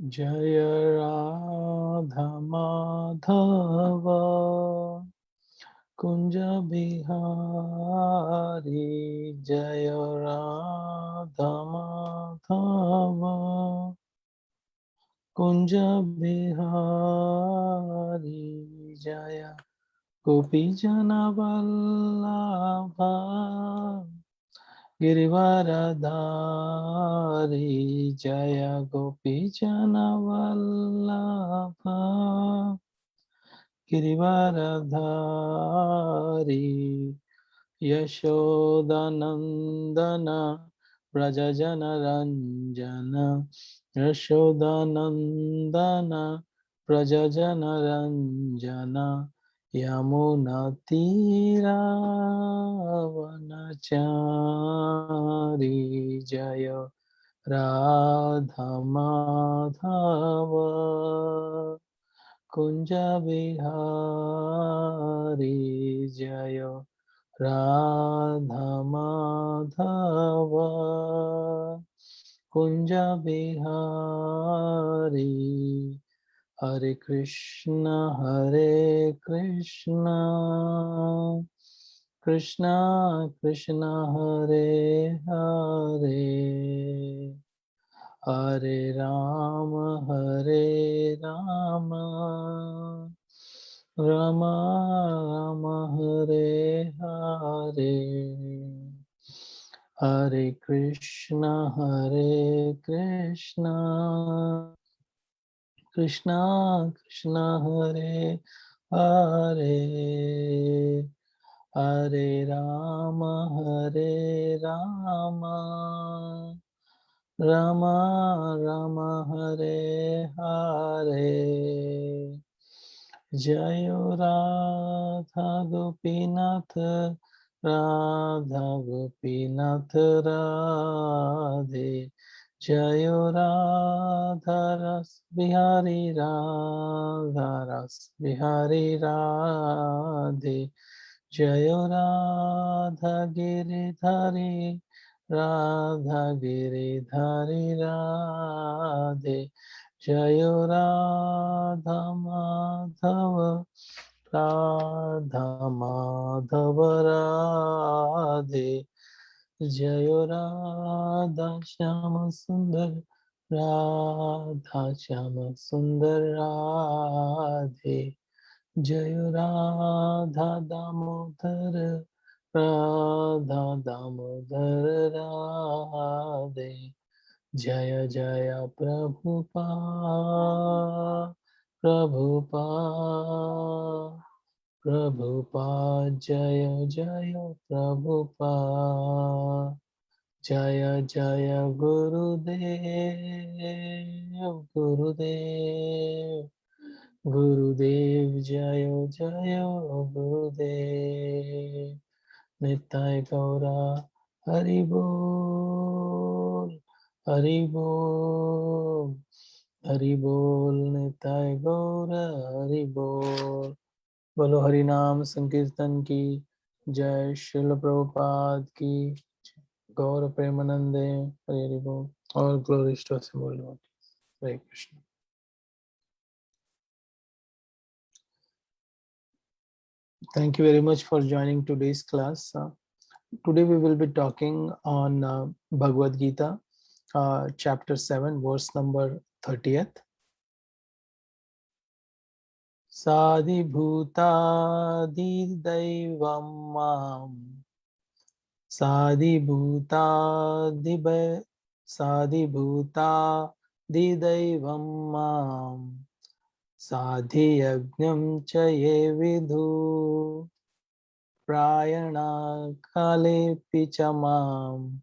Jaya Radha Madhava Kunja Bihari Jaya Radha Madhava Kunja Bihari Jaya Gopijana Vallabha Girivaradhari Jaya Gopijana Vallabha Girivaradhari Yashodanandana Brajajana Ranjana Yashodanandana Brajajana Ranjana Yamunatira Vanachari Jaya Radha Madhava Kunja Bihari Jaya Radha Madhava Kunja Bihari Hare Krishna Krishna Krishna Hare Hare Hare Rama Rama Rama Hare Hare Hare Krishna Krishna Krishna Hare Hare Hare Rama Rama Rama Hare Hare Jayo Radha Gopinath Radha Gopinath Radhe Jayo Radha Ras Bihari Radha Ras Bihari Radhe Jayo Radha Giridhari Radha Giridhari Radhe Jayo Radha Madhava Radha Madhava Radhe Jayo Radha Shyama Sundar Radha Shyama Sundar Radhe Jayo Radha Damodar Radha Damodar Radhe Jaya Jaya Prabhupada Prabhupada Jaya Jaya Prabhupada Jaya Jaya Gurudev Jaya Jaya Gurudev Nitai Gaura Haribol Haribol Haribol Nitai Gaura Haribol बोलो हरि नाम संकीर्तन की जय श्रील प्रभुपाद की गौर प्रेमानंदे हरि हरि बोल और glory to symbol Hare Krishna Thank you very much for joining today's class. Today we will be talking on Bhagavad Gita, chapter 7, verse number 30th. Sadhibhutadi Daivam Mam Sadhibhutadi Daivam Mam Sadhiyajnam cha ye vidhu Prayana kale pichamam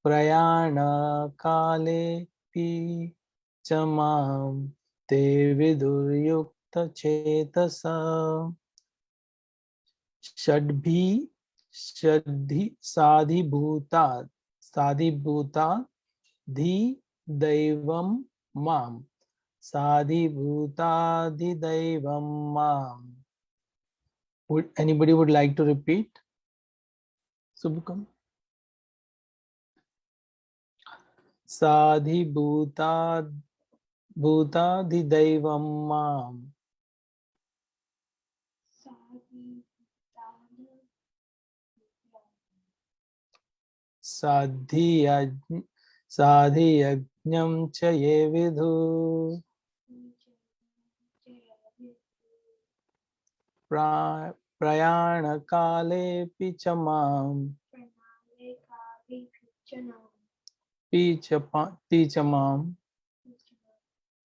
Prayana kale pichamam Te viduryukta chetasa Shadbhi Sadhibhuta Dhi Daivam Mam Sadhibhutadi Daivam Mam. Would anybody would like to repeat? Subhakam. Sadhibhuta bhutadidaivam mam sadhiyajñam cha ye vidhu prayana kale pichamam pichamam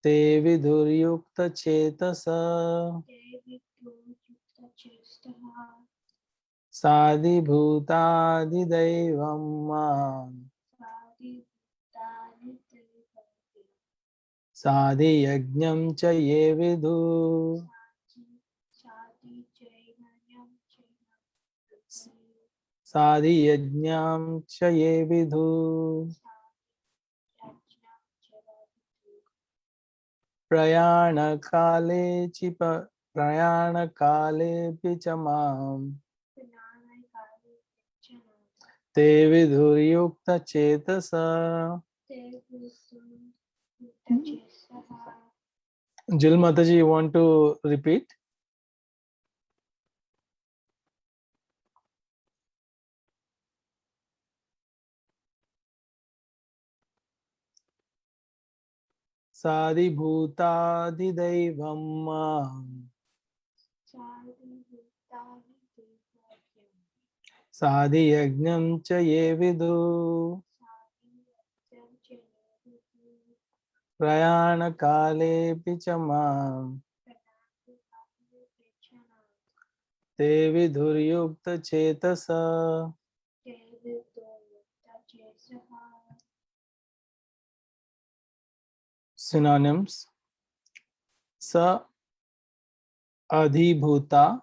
te viduryukta chetasa Sadi bhutadi daivam mam Sadi yajñam cha ye vidhu Sadi yajñam cha ye vidhu Prayana kale pichamam Te viduryukta chetasa Jil Mataji, you want to repeat? Sadi bhutadi daivam mam Sadi yajñam cha ye vidhu Prayana kale pichamam Te viduryukta chetasa Synonyms Sa adhibhuta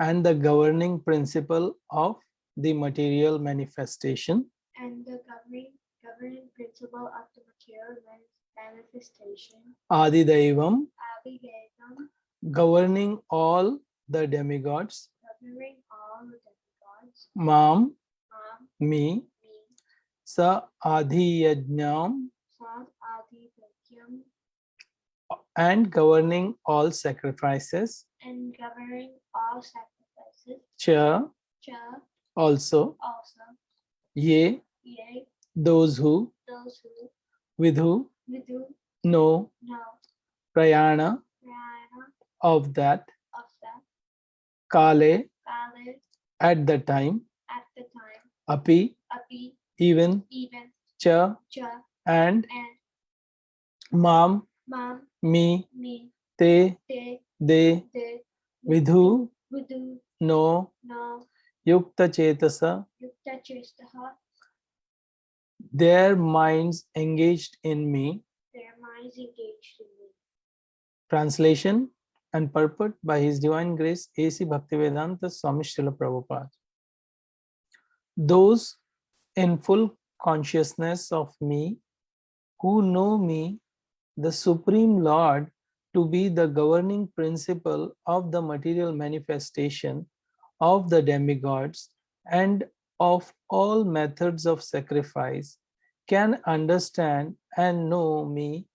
and the governing principle of the material manifestation. Adidaivam, governing all the demigods. Mam, me. Sa adhiyajnam, and governing all sacrifices. Cha, also. Ye, those who. Vidhu, know. Prayana, of that. Kale, at the time. Api, even. Cha, and. Mam, me. Te, they. Vidhu, no. Yukta chetasa, their minds engaged in me. Translation and purport by His Divine Grace A.C. Bhaktivedanta Swami Srila Prabhupada. Those in full consciousness of me, who know me, the Supreme Lord, to be the governing principle of the material manifestation of the demigods and of all methods of sacrifice, can understand and know me,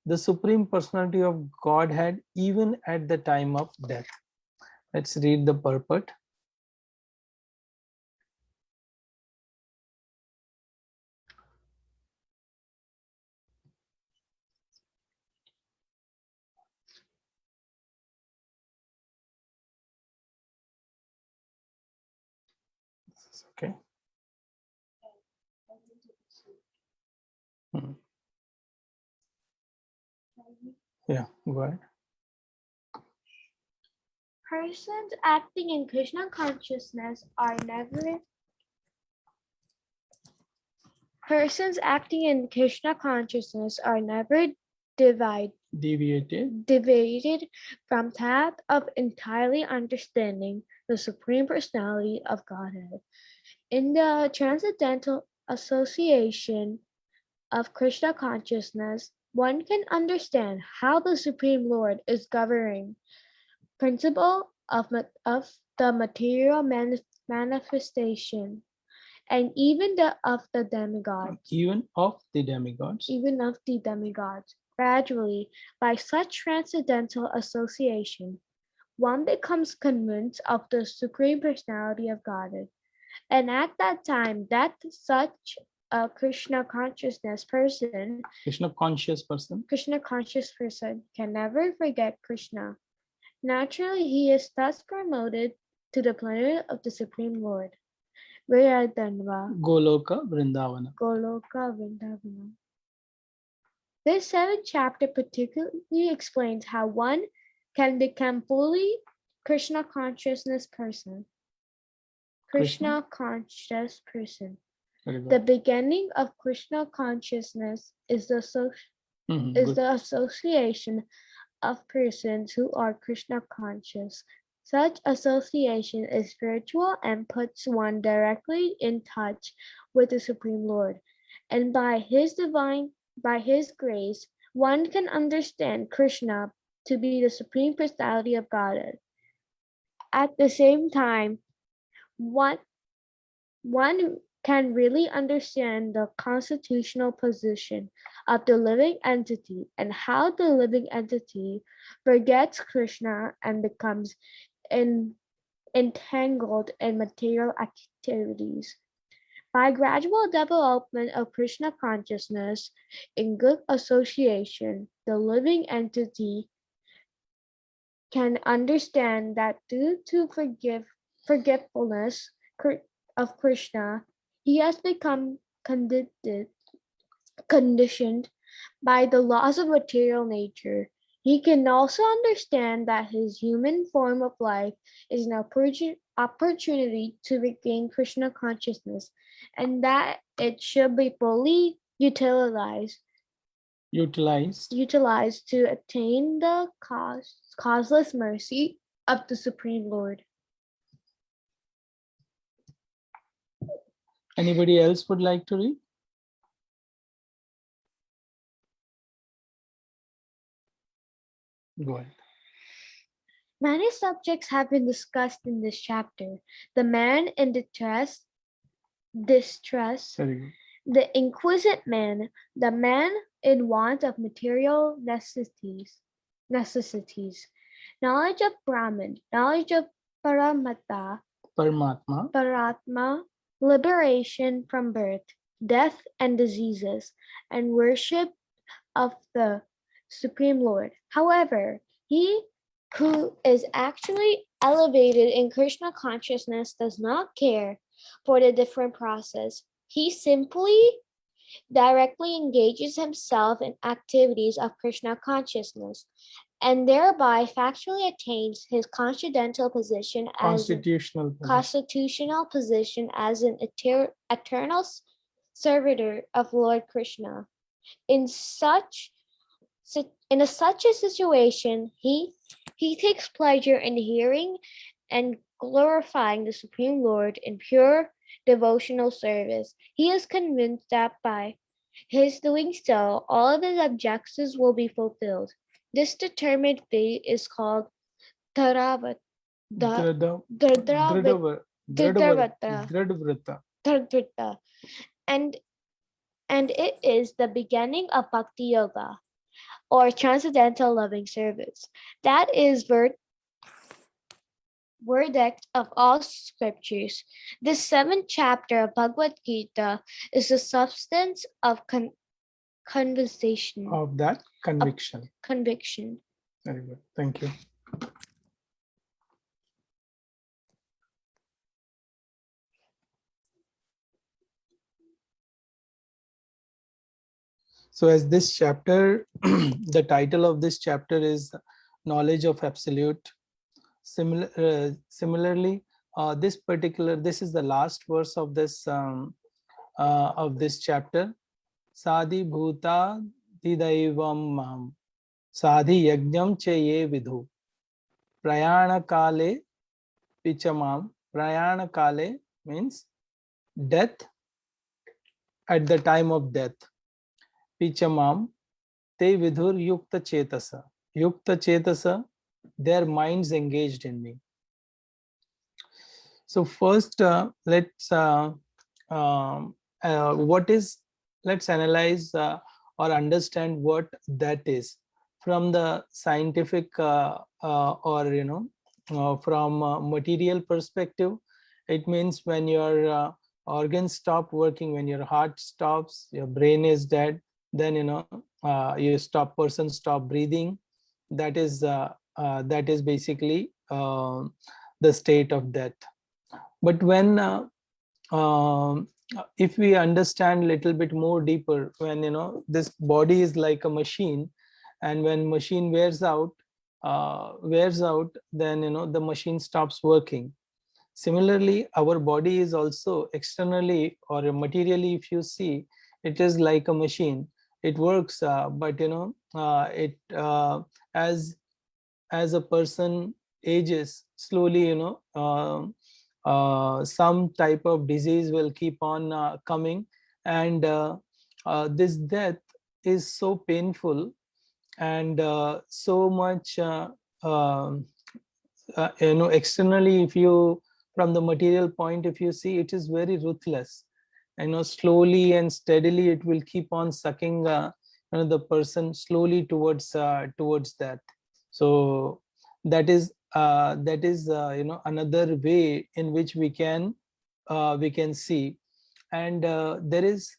the Supreme Personality of Godhead, even at the time of death. Let's read the purport. Okay. Yeah, go ahead. Persons acting in Krishna consciousness are never Deviated from that of entirely understanding the Supreme Personality of Godhead. In the transcendental association of Krishna consciousness, one can understand how the Supreme Lord is governing principle of the material manifestation and of the demigods. Even of the demigods. Even of the demigods. Gradually, by such transcendental association, one becomes convinced of the Supreme Personality of Godhead. And at that time, that such a Krishna conscious person can never forget Krishna. Naturally, he is thus promoted to the planet of the Supreme Lord. Goloka Vrindavana. This 7th chapter particularly explains how one can become fully Krishna consciousness person. Krishna conscious person. The beginning of Krishna consciousness is the association of persons who are Krishna conscious. Such association is spiritual and puts one directly in touch with the Supreme Lord. And by his grace, one can understand Krishna to be the Supreme Personality of Godhead. At the same time, one can really understand the constitutional position of the living entity and how the living entity forgets Krishna and becomes entangled in material activities. By gradual development of Krishna consciousness in good association, the living entity can understand that due to forgetfulness of Krishna, he has become conditioned by the laws of material nature. He can also understand that his human form of life is an opportunity to regain Krishna consciousness and that it should be fully utilized to attain the causeless mercy of the Supreme Lord. Anybody else would like to read? Go ahead. Many subjects have been discussed in this chapter. The man in distress, the inquisitive man, the man in want of material necessities, knowledge of Brahman, knowledge of Paramatma, liberation from birth, death and diseases, and worship of the Supreme Lord. However, he who is actually elevated in Krishna consciousness does not care for the different process. He simply directly engages himself in activities of Krishna consciousness and thereby factually attains his constitutional position as an eternal servitor of Lord Krishna. In such a situation, he takes pleasure in hearing and glorifying the Supreme Lord in pure devotional service. He is convinced that by his doing so, all of his objectives will be fulfilled. This determined fate is called Dhradvrata. And it is the beginning of Bhakti Yoga, or transcendental loving service. That is verdict of all scriptures. This 7th chapter of Bhagavad Gita is the substance of conversation. Of that conviction. Conviction. Very good. Thank you. So as this chapter, the title of this chapter is Knowledge of Absolute. Similarly, this is the last verse of this chapter. Sadhi bhuta didaivam mam sadhi yajnam che ye vidhu prayana kale pichamam. Prayana kale means death, at the time of death. Pichamam te vidhur yukta chetasa. Yukta chetasa, their minds engaged in me. So first, let's what is, let's analyze or understand what that is from the scientific or from material perspective. It means when your organs stop working, when your heart stops, your brain is dead, then you stop, person stop breathing. That is basically the state of death. But when if we understand a little bit more deeper, when this body is like a machine, and when machine wears out, then the machine stops working. Similarly, our body is also externally or materially, if you see, it is like a machine. It works, but it as a person ages slowly, some type of disease will keep on coming, and this death is so painful, and so much externally, if you, from the material point, if you see, it is very ruthless. Slowly and steadily it will keep on sucking the person slowly towards that. So that is another way in which we can see. And there is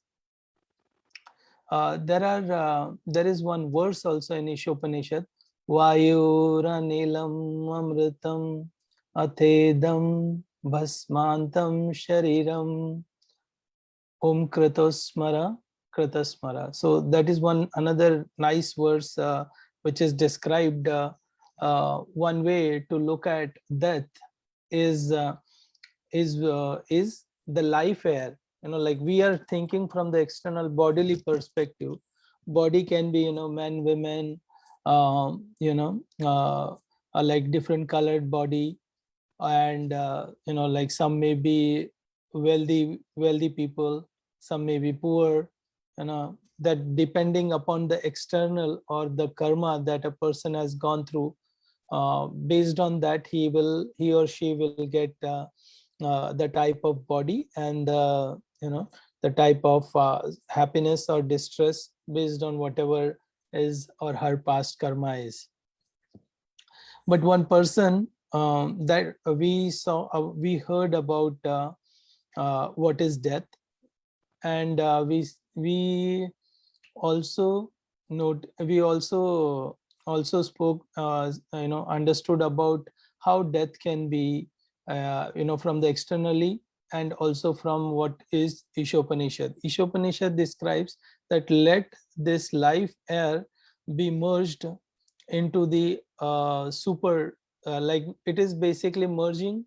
one verse also in Ishopanishad: Vayuranilam amritam athedam bhasmantam shariram om kritasmara. So that is one another nice verse which is described. One way to look at death is the life air. Like we are thinking from the external bodily perspective. Body can be men, women, like different colored body, and like some may be wealthy people, some may be poor, that depending upon the external or the karma that a person has gone through, based on that he or she will get the type of body, and the type of happiness or distress based on whatever is or her past karma is. But one person that we heard about what is death, and we also also spoke, understood about how death can be from the externally, and also from what is Ishopanishad. Ishopanishad describes that let this life air be merged into the super, like it is basically merging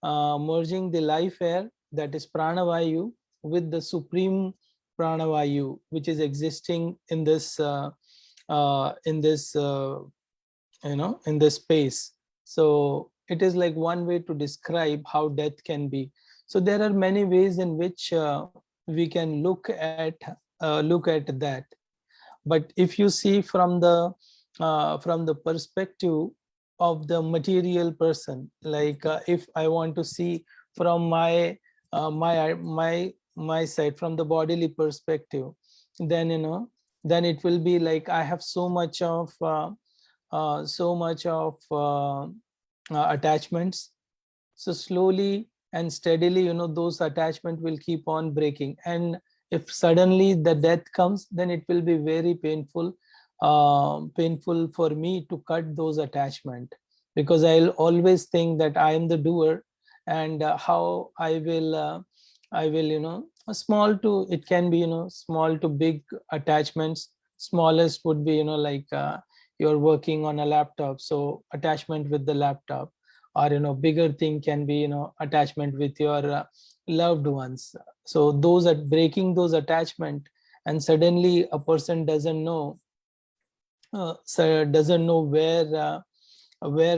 the life air, that is pranavayu, with the supreme pranavayu which is existing in this in this in this space. So it is like one way to describe how death can be. So there are many ways in which we can look at that. But if you see from the perspective of the material person, like if I want to see from my side, from the bodily perspective, then then it will be like I have so much of attachments. So slowly and steadily, those attachment will keep on breaking, and if suddenly the death comes, then it will be very painful for me to cut those attachment, because I'll always think that I am the doer, and how I will small to, it can be small to big attachments. Smallest would be like you're working on a laptop, so attachment with the laptop, or bigger thing can be attachment with your loved ones. So those are breaking those attachment, and suddenly a person doesn't know where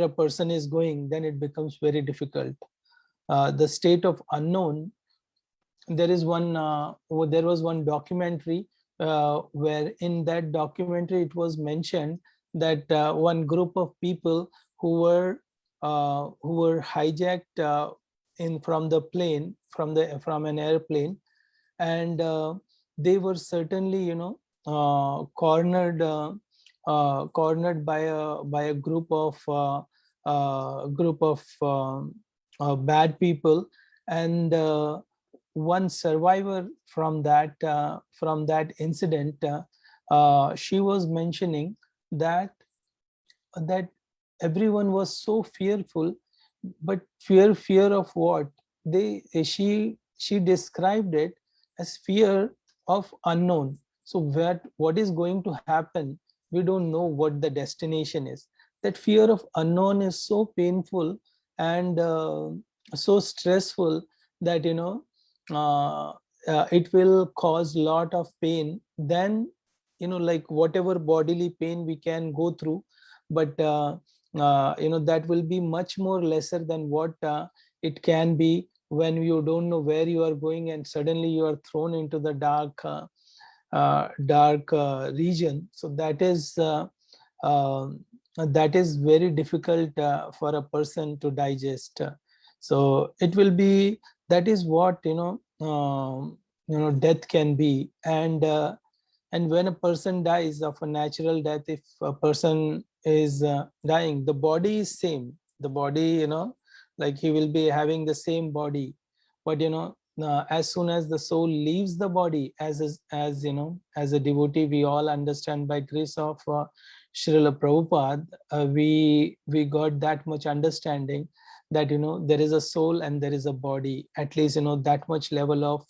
a person is going, then it becomes very difficult. The state of unknown, there was one documentary where in that documentary it was mentioned that one group of people who were hijacked in from the plane, from an airplane, and they were certainly, cornered by a group of bad people. And one survivor from that incident, she was mentioning that everyone was so fearful. But fear of what? She described it as fear of unknown. So what is going to happen? We don't know what the destination is. That fear of unknown is so painful and so stressful that, it will cause lot of pain. Then, like whatever bodily pain we can go through, but that will be much more lesser than what it can be when you don't know where you are going and suddenly you are thrown into the dark region. So that is very difficult for a person to digest. So it will be, that is what, death can be. And when a person dies of a natural death, if a person is dying, the body is same. The body, like he will be having the same body. But as soon as the soul leaves the body, as a devotee, we all understand by grace of Srila Prabhupada, we got that much understanding that, there is a soul and there is a body. At least, that much level of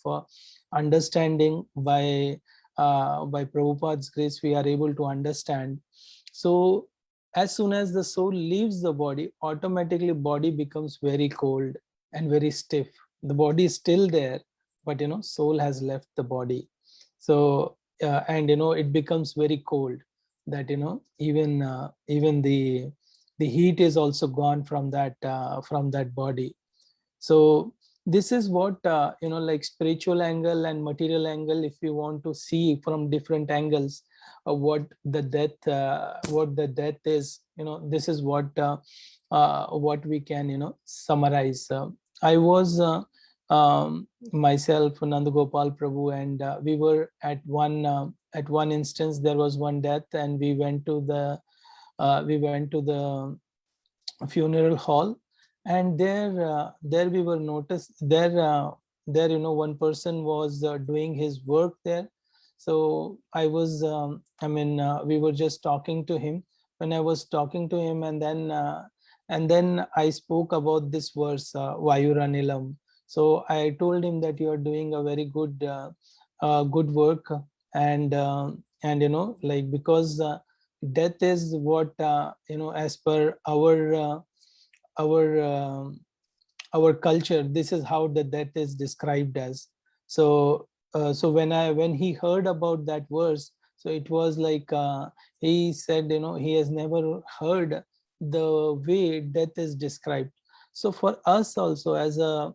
understanding by Prabhupada's grace, we are able to understand. So as soon as the soul leaves the body, automatically body becomes very cold and very stiff. The body is still there, but soul has left the body. So and it becomes very cold, that even the heat is also gone from that body. So this is what, like spiritual angle and material angle, if you want to see from different angles, what the death is, this is what we can summarize. I was myself Nandagopal Prabhu, and we were at one instance, there was one death, and we went to the funeral hall. And there we were noticed there, one person was doing his work there. So we were just talking to him. When I was talking to him, and then I spoke about this verse, Vayuranilam. So I told him that you are doing a very good work. And like, because death is what, as per our our culture, this is how the death is described as. So so when he heard about that verse, so it was like, he said, he has never heard the way death is described. So for us also, as a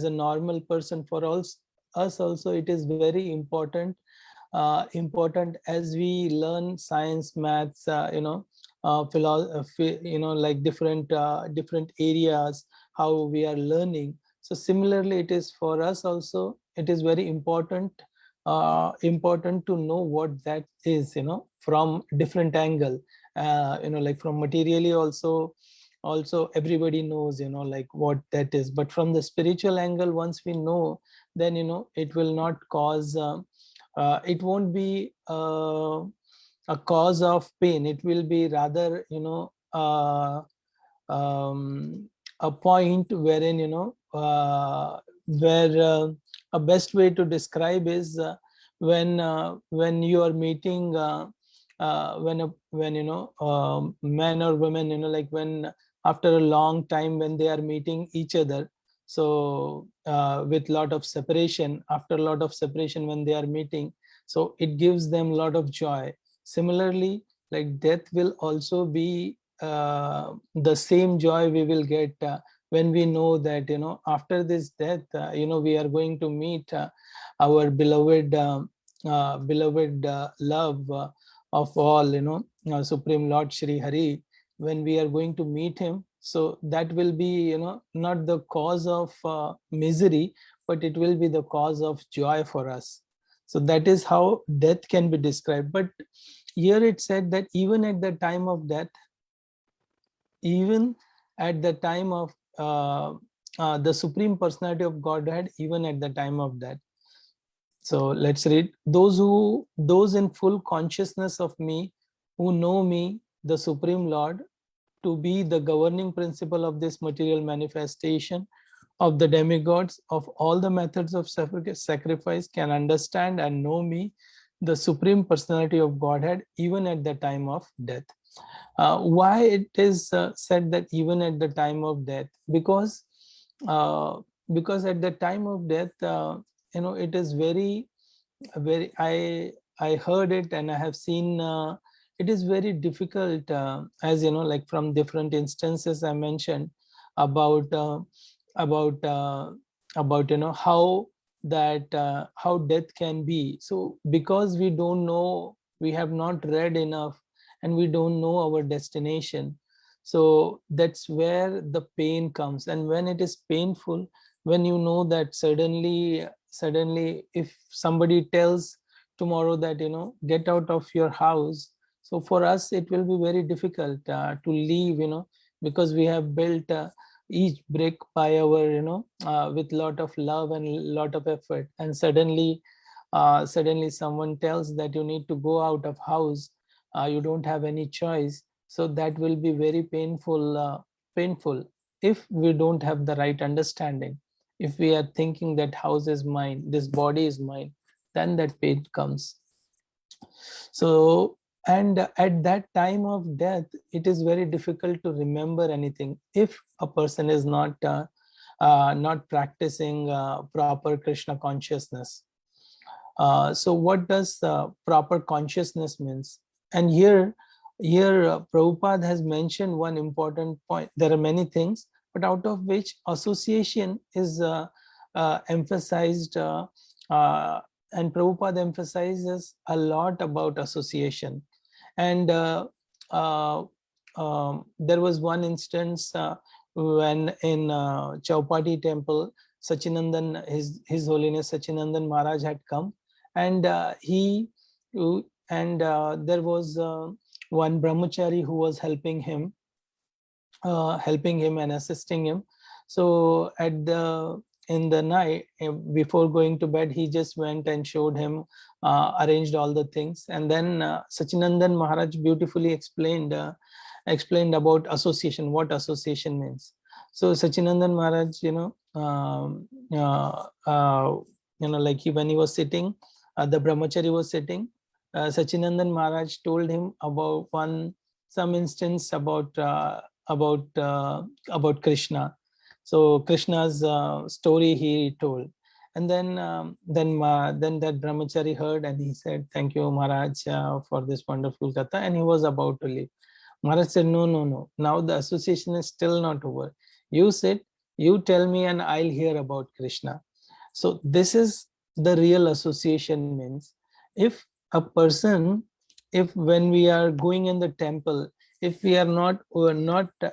normal person, for us also, it is very important as we learn science, maths, philosophy, like different areas, how we are learning. So similarly, it is for us also, it is very important to know what that is, from different angle. Like from materially also everybody knows, like what that is. But from the spiritual angle, once we know, then it will not cause it won't be a cause of pain. It will be rather, um, a point wherein, where a best way to describe is, when you are meeting, when man or women, like when after a long time, when they are meeting each other. So with lot of separation, after a lot of separation, when they are meeting, so it gives them a lot of joy. Similarly, like death will also be the same joy we will get when we know that, after this death, we are going to meet our beloved love of all, Supreme Lord Shri Hari. When we are going to meet him, so that will be, not the cause of misery, but it will be the cause of joy for us. So that is how death can be described. But here it said that even at the time of death, even at the time of the Supreme Personality of Godhead, even at the time of death. So let's read. Those in full consciousness of me, who know me, the Supreme Lord, to be the governing principle of this material manifestation of the demigods of all the methods of sacrifice, can understand and know me, the Supreme Personality of Godhead, even at the time of death. Why it is said that even at the time of death? Uh, because at the time of death, it is very I heard it and I have seen it is very difficult, as like from different instances I mentioned about about uh, about how death can be. So because we don't know, we have not read enough, and we don't know our destination, so that's where the pain comes. And when it is painful, when you know that suddenly if somebody tells tomorrow that get out of your house, so for us it will be very difficult to leave, because we have built each brick by our with lot of love and lot of effort, and suddenly someone tells that you need to go out of house, you don't have any choice. So that will be very painful if we don't have the right understanding. If we are thinking that house is mine, this body is mine, then that pain comes. So, and at that time of death, it is very difficult to remember anything if a person is not practicing proper Krishna consciousness. So what does proper consciousness means? And here Prabhupada has mentioned one important point. There are many things, but out of which association is emphasized, uh, and Prabhupada emphasizes a lot about association. And there was one instance when in Chaupati temple, Sachinandan, His Holiness Sachinandan Maharaj had come, and there was one brahmachari who was helping him and assisting him. So in the night, before going to bed, he just went and showed him, arranged all the things, and then Sachinandan Maharaj beautifully explained about association, what association means. So Sachinandan Maharaj, like when he was sitting, the brahmachari was sitting. Sachinandan Maharaj told him about some instance about Krishna. So Krishna's story he told, and then that brahmachari heard, and he said, "Thank you, Maharaj, for this wonderful katha," and he was about to leave. Maharaj said, "No, no, no. Now the association is still not over. You sit, you tell me, and I'll hear about Krishna." So this is the real association means. If a person, if when we are going in the temple, if we are not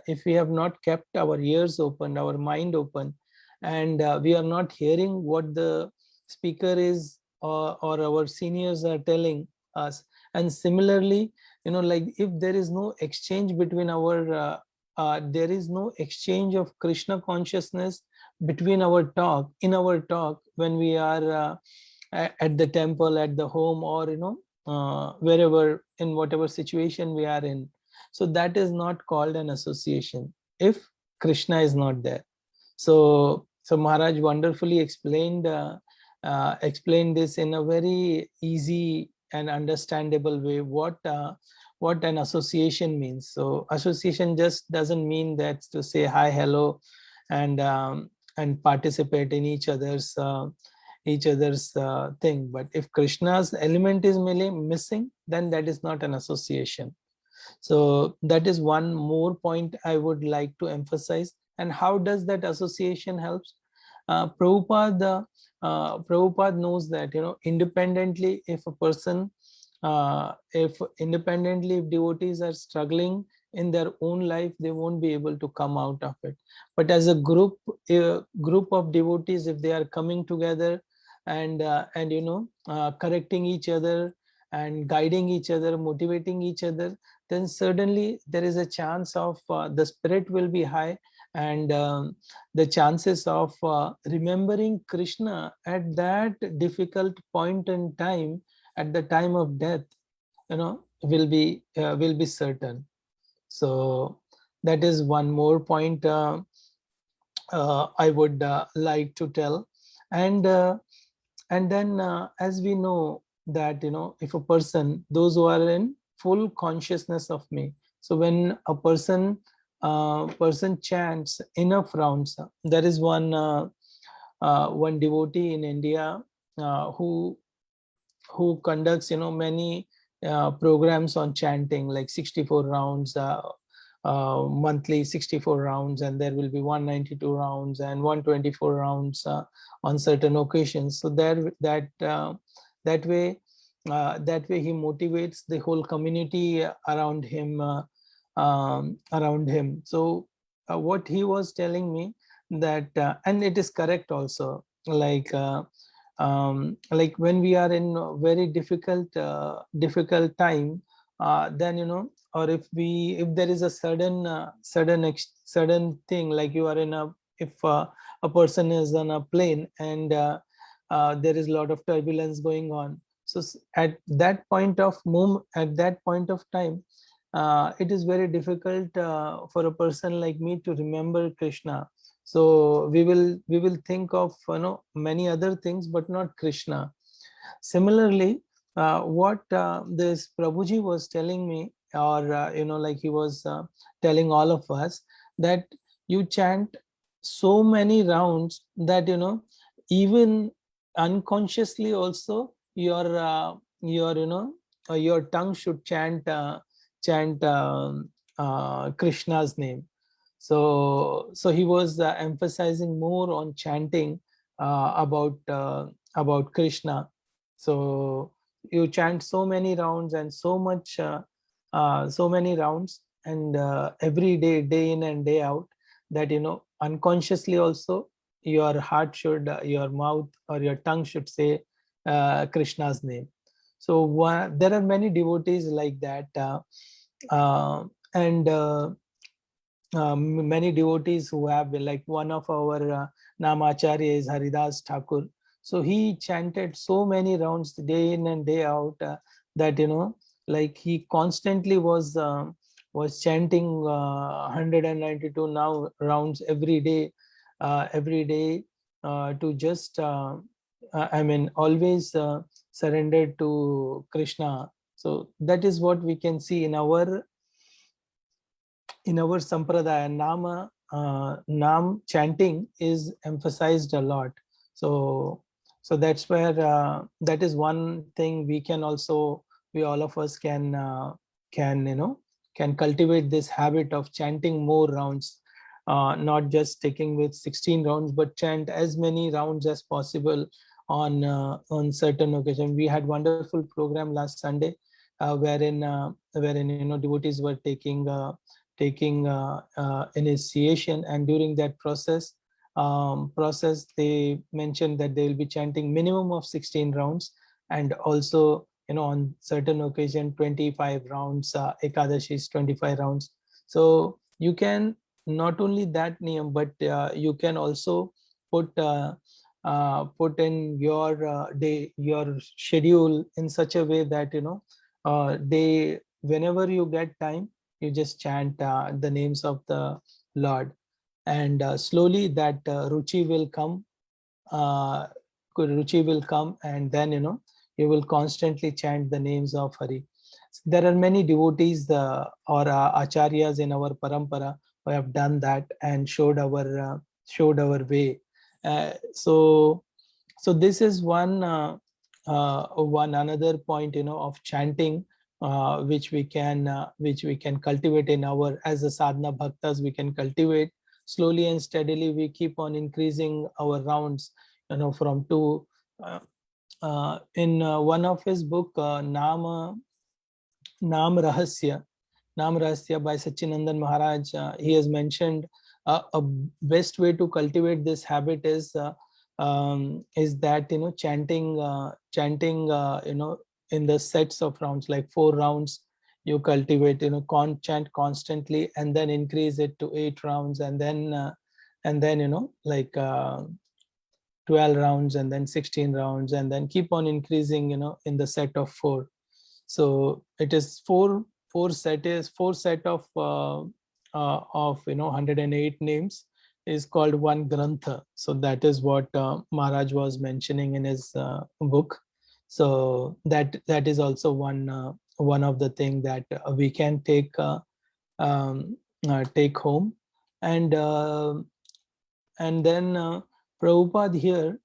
if we have not kept our ears open, our mind open, and we are not hearing what the speaker is, or our seniors are telling us. And similarly, like if there is no exchange between there is no exchange of Krishna consciousness between our talk, in our talk, when we are at the temple, at the home, or wherever, in whatever situation we are in. So that is not called an association if Krishna is not there. So Maharaj wonderfully explained this in a very easy and understandable way, what an association means. So association just doesn't mean that to say hi, hello, and participate in each other's thing. But if Krishna's element is missing, then that is not an association. So that is one more point I would like to emphasize. And how does that association helps? Prabhupada knows that, independently, if a person, if devotees are struggling in their own life, they won't be able to come out of it. But as a group of devotees, if they are coming together and correcting each other and guiding each other, motivating each other, then certainly there is a chance of the spirit will be high, and the chances of remembering Krishna at that difficult point in time, at the time of death, will be certain. So that is one more point I would like to tell. And uh, and then as we know that, if a person, those who are in full consciousness of me, so when a person chants enough rounds, there is one devotee in India who conducts many programs on chanting, like 64 rounds, monthly 64 rounds, and there will be 192 rounds and 124 rounds on certain occasions. So there that way he motivates the whole community around him. So what he was telling me, that and it is correct also, like when we are in a very difficult time, then or if there is a sudden thing, like you are in a, if a person is on a plane, and there is a lot of turbulence going on. So at that point of at that point of time, it is very difficult for a person like me to remember Krishna. So we will think of many other things, but not Krishna. Similarly, what this Prabhuji was telling me, or like he was telling all of us, that you chant so many rounds that even unconsciously also your tongue should chant Krishna's name. So he was emphasizing more on chanting about Krishna. So you chant so many rounds and so many rounds, and every day, day in and day out, that unconsciously also your heart should, your mouth or your tongue should say Krishna's name. So there are many devotees like that, and many devotees who have been, like one of our Namacharya is Haridas Thakur. So he chanted so many rounds day in and day out, that like he constantly was chanting 192 now rounds every day, to just I mean always surrendered to Krishna. So that is what we can see in our sampradaya. Nam chanting is emphasized a lot. So that's where that is one thing we all of us can can cultivate this habit of chanting more rounds, not just sticking with 16 rounds, but chant as many rounds as possible on certain occasion. We had wonderful program last Sunday, wherein devotees were taking initiation, and during that process they mentioned that they will be chanting minimum of 16 rounds, and also on certain occasion 25 rounds, ekadashi is 25 rounds. So you can not only that niyam, but you can also put in your day, your schedule in such a way that they whenever you get time, you just chant the names of the Lord, and slowly that uh, ruchi will come, and then you will constantly chant the names of Hari. There are many devotees or acharyas in our parampara who have done that and showed our way. So this is one another point of chanting, which we can cultivate in our, as a sadhana bhaktas, we can cultivate slowly and steadily. We keep on increasing our rounds from two. In one of his book, Naam Rahasya, Nam Rahasya by Sachinandan Maharaj, he has mentioned a best way to cultivate this habit is that, you know, chanting you know, in the sets of rounds, like 4 rounds you cultivate, you know, chant constantly, and then increase it to 8 rounds, and then you know, like 12 rounds, and then 16 rounds, and then keep on increasing, you know, in the set of 4. So it is four set of, you know, 108 names is called one grantha. So that is what Maharaj was mentioning in his book. So that is also one of the thing that we can um, take home. And uh, and then Prabhupada here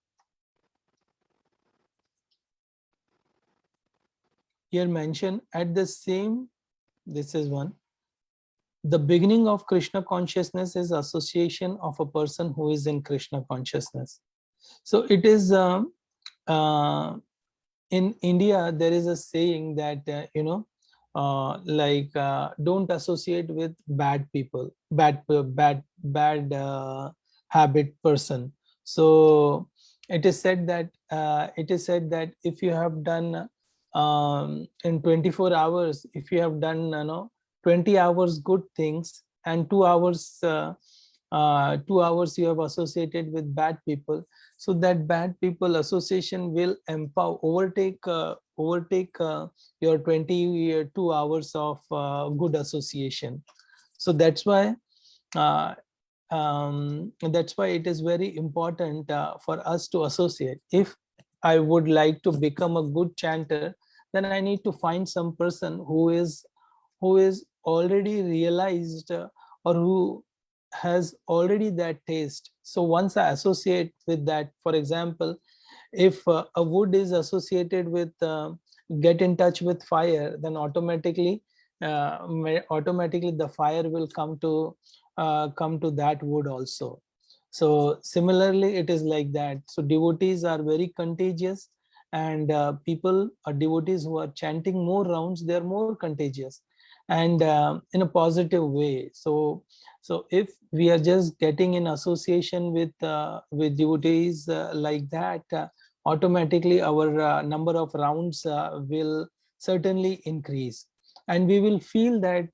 mentioned at the same, this is one, the beginning of Krishna consciousness is association of a person who is in Krishna consciousness. So it is uh, in India there is a saying that you know, don't associate with bad people, bad habit person. So it is said that if you have done in 24 hours, if you have done, you know, 20 hours good things, and 2 hours 2 hours you have associated with bad people, so that bad people association will overtake your 22 hours of good association. So uh, that's why it is very important for us to associate. If I would like to become a good chanter, then I need to find some person who is already realized, or who has already that taste. So once I associate with that, for example, if a wood is associated with get in touch with fire, then automatically the fire will come to that wood also. So similarly it is like that. So devotees are very contagious, and people or devotees who are chanting more rounds, they are more contagious, and in a positive way. So if we are just getting in association with devotees like that, automatically our number of rounds will certainly increase, and we will feel that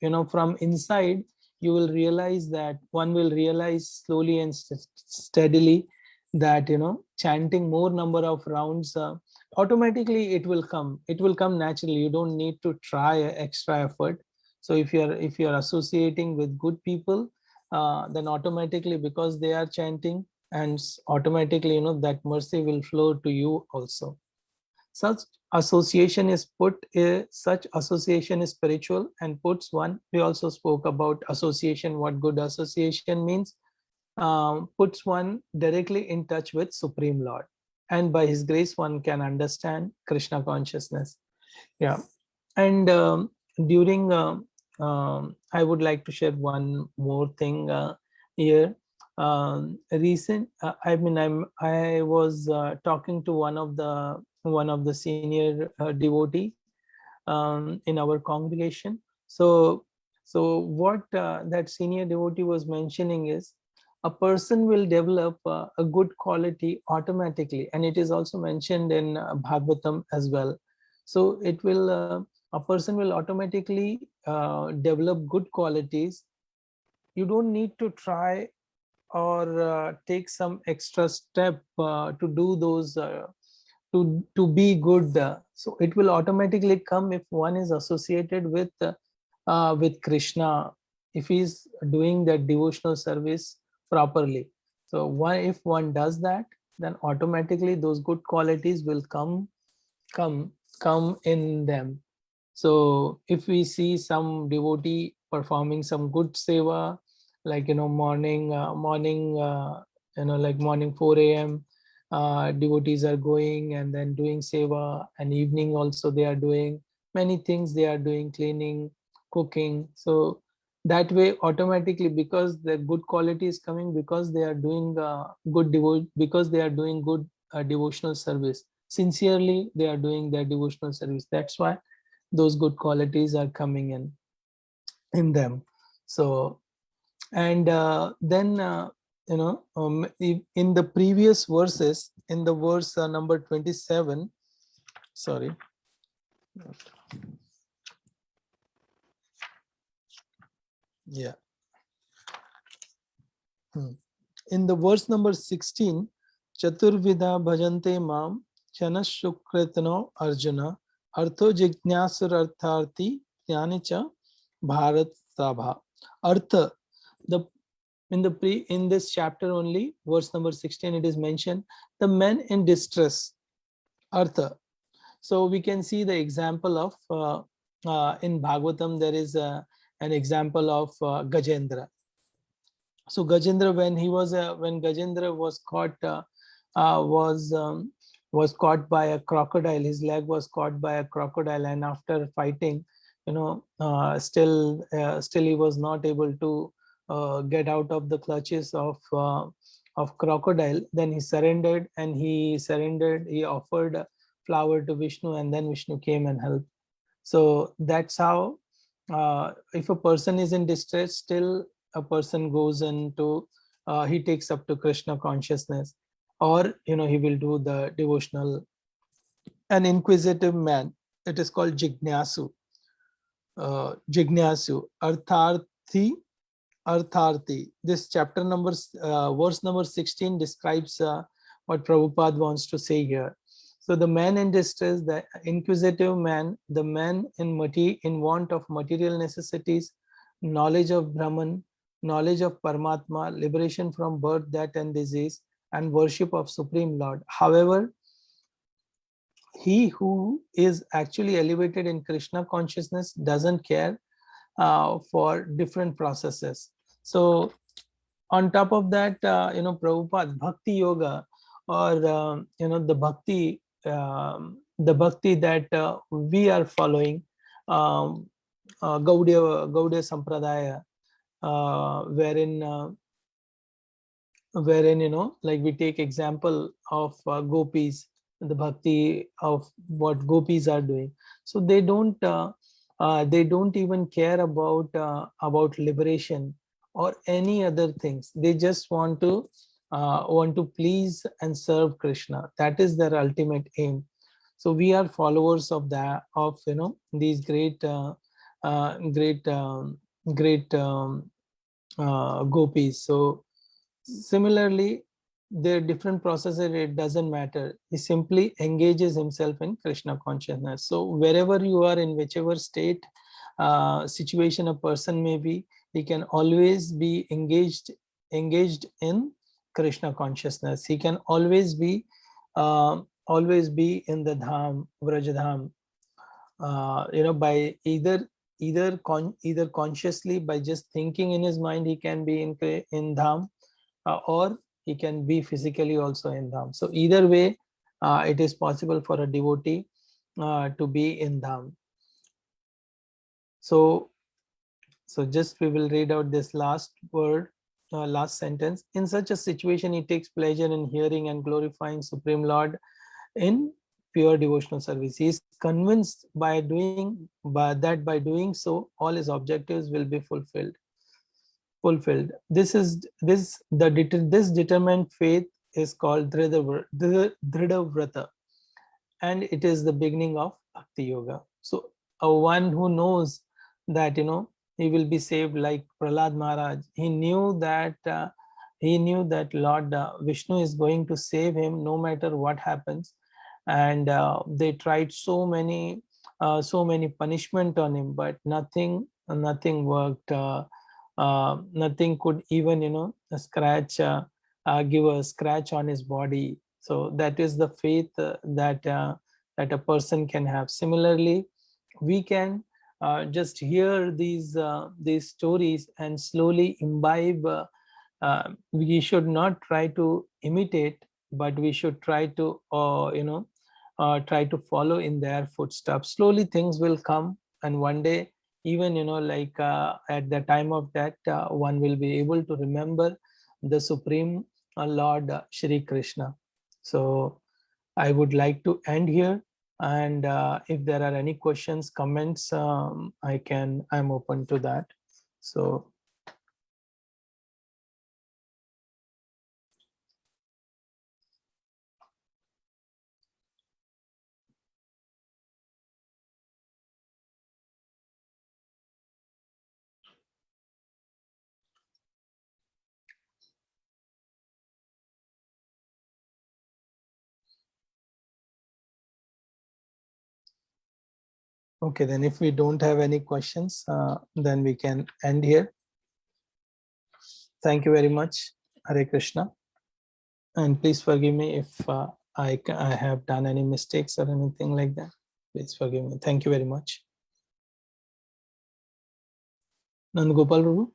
you know, from inside, you will realize that one will realize slowly and steadily that, you know, chanting more number of rounds, automatically it will come naturally. You don't need to try extra effort. So if you are associating with good people, then automatically, because they are chanting, and automatically, you know, that mercy will flow to you also. Such such association is spiritual and puts one. We also spoke about association, what good association means. Puts one directly in touch with Supreme Lord, and by His grace, one can understand Krishna consciousness. Yeah, and during I would like to share one more thing here. Recent I mean I was talking to one of the senior devotee in our congregation. So what that senior devotee was mentioning is, a person will develop a good quality automatically, and it is also mentioned in Bhagavatam as well. So a person will automatically develop good qualities. You don't need to try or take some extra step to do those to be good. So it will automatically come if one is associated with Krishna, if he's doing that devotional service properly. So if one does that, then automatically those good qualities will come come in them. So if we see some devotee performing some good seva, like, you know, morning you know, like morning 4 a.m. Devotees are going and then doing seva, and evening also they are doing many things. They are doing cleaning, cooking. So that way, automatically, because the good quality is coming, because they are doing because they are doing good devotional service sincerely, they are doing their devotional service. That's why those good qualities are coming in them. So, and then in the previous verses, in the verse number 27, sorry, yeah, in the verse number 16, Chaturvidha bhajante mam chana shukritano arjuna artho jignasur artharthi jnanicha bharat sabha. Artha, the in this chapter only, verse number 16, it is mentioned the men in distress, artha. So we can see the example of in Bhagavatam there is an example of Gajendra. So Gajendra, when Gajendra was caught, uh, was um, was caught by a crocodile. His leg was caught by a crocodile, and after fighting, still he was not able to get out of the clutches of crocodile. Then he surrendered, and he offered a flower to Vishnu, and then Vishnu came and helped. So that's how, if a person is in distress, still a person goes into, he takes up to Krishna consciousness, or he will do the devotional. An inquisitive man, it is called Jignasu. Jignasu, Artharthi. This chapter number, verse number 16 describes what Prabhupada wants to say here. So the man in distress, the inquisitive man, the man in want of material necessities, knowledge of Brahman, knowledge of Paramatma, liberation from birth, death, and disease, and worship of Supreme Lord. However, he who is actually elevated in Krishna consciousness doesn't care for different processes. So on top of that, Prabhupada Bhakti Yoga, or the bhakti that we are following, Gaudiya Sampradaya, wherein like we take example of gopis, the bhakti of what gopis are doing. So they don't even care about liberation or any other things. They just want to please and serve Krishna. That is their ultimate aim. So we are followers of that, of these great gopis. So similarly, their different processes, it doesn't matter. He simply engages himself in Krishna consciousness. So wherever you are, in whichever state, situation a person may be, he can always be engaged in Krishna consciousness. He can always be in the dham, Vrajadham, by either consciously, by just thinking in his mind, he can be in dham, or he can be physically also in dham. So either way, it is possible for a devotee to be in dham. So just we will read out this last word, last sentence. In such a situation, he takes pleasure in hearing and glorifying Supreme Lord in pure devotional service. He is convinced that by doing so, all his objectives will be fulfilled. This determined faith is called Dhrida Vrata, and it is the beginning of Bhakti Yoga. So a one who knows that he will be saved, like Prahlad Maharaj, he knew that Lord Vishnu is going to save him no matter what happens, and they tried so many punishment on him, but nothing worked. Nothing could even give a scratch on his body. So that is the faith that a person can have. Similarly, we can just hear these stories and slowly imbibe. We should not try to imitate, but we should try to follow in their footsteps. Slowly things will come, and one day, even like at the time of that, one will be able to remember the Supreme Lord Shri Krishna. So I would like to end here. And if there are any questions, comments, I'm open to that. So okay, then if we don't have any questions, then we can end here. Thank you very much. Hare Krishna. And please forgive me if I have done any mistakes or anything like that. Please forgive me. Thank you very much. Nandagopal Prabhu.